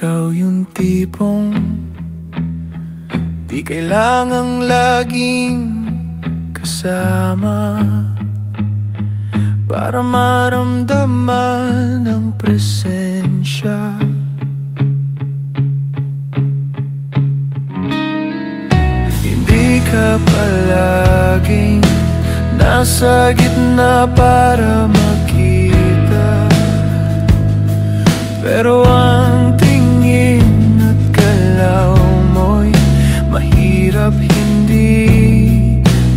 Ikaw yung tipong di kailangang laging kasama para maramdaman ang presensya. Hindi ka palaging nasa gitna para makita, pero ang tingin at galaw mo'y mahirap hindi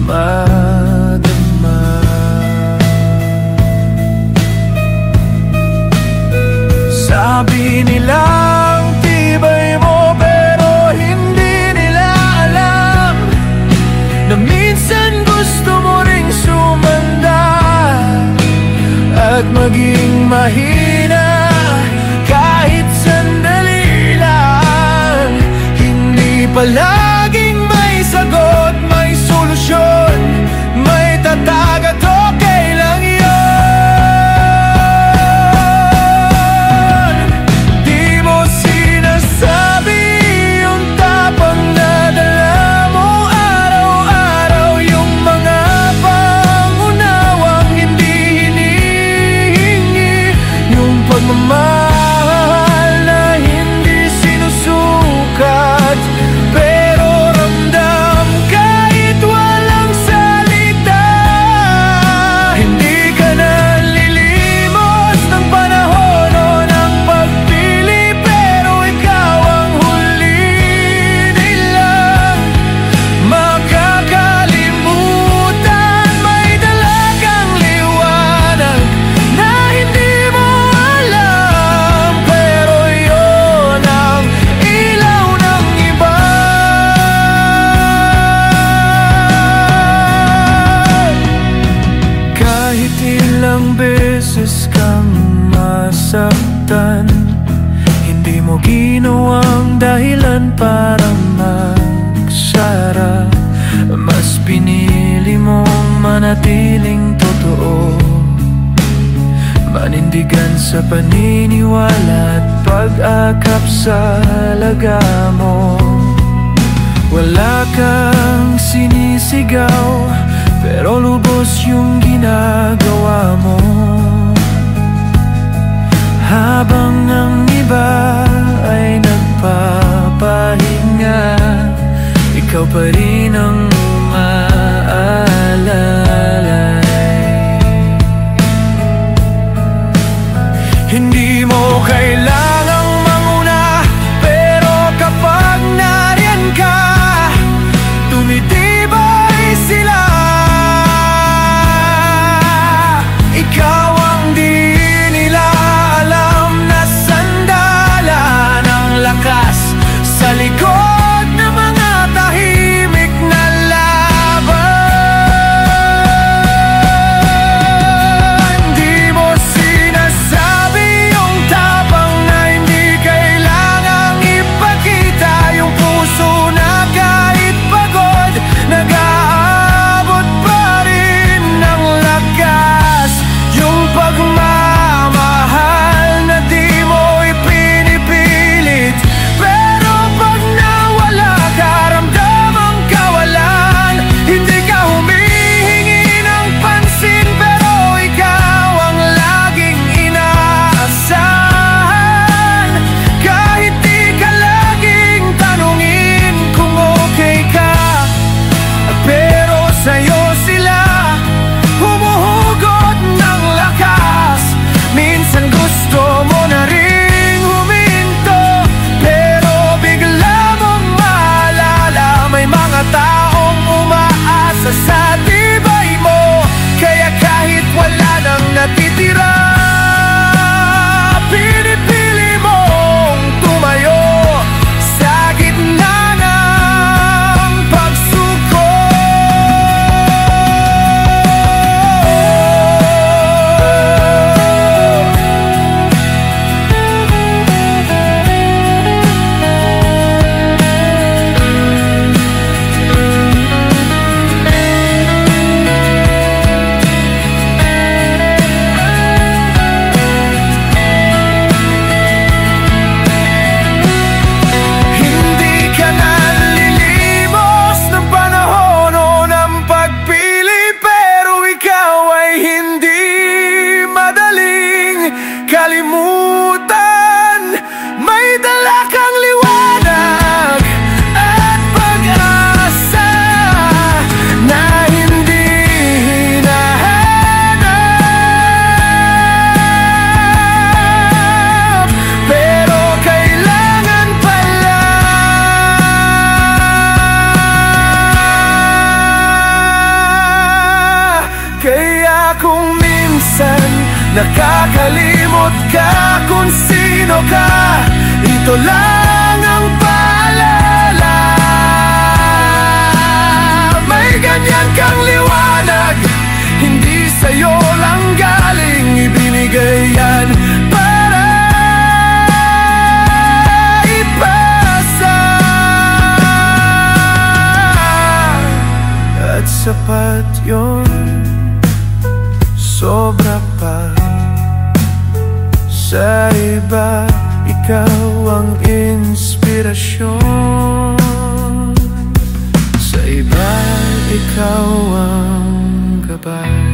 madama. Sabi nilang tibay mo, pero hindi nila alam na minsan gusto mo ring sumanda at maging mahina kahit sandali lang. Hindi palaging may sagot, may solusyon, may tatag at okay lang yun. Di mo sinasabi yung tapang na dala mo araw-araw, yung mga pangunawang hindi hinihingi, yung pagmamahal na hindi sinusukat, pero ramdam kahit walang salita. Hindi ka nalilimos ng panahon o ng pagpili, pero ikaw ang huli nilang makakalimutan. May dalagang liwanag na hindi mo alam, pero yun ang ilaw ng iba. Kahit ilang beses kang masaktan, hindi mo ginawang dahilan para magsara. Mas pinili mong manatiling totoo, manindigan sa paniniwala at pag-akap sa halaga mo. Wala kang sinisigaw, pero lubos yung ginagawa mo. Habang ang iba ay nagpapahinga, ikaw pa rin ang umaalalay. Hindi mo kailangang manguna, pero kapag nariyan ka, tumitibay sila. Ikaw ang di nila alam na sandalan ang wala kang liwanag at pag-asa na hindi hinahanap, pero kailangan pala. Kaya kung minsan nakakalimot ka kung sino ka, ito lang ang paalala. May ganyan kang liwanag, hindi sa'yo lang galing, ibinigay yan para ipasa. At sapat yun, sobra pa. Sa iba, ikaw ang inspirasyon. Sa iba, ikaw ang gabay.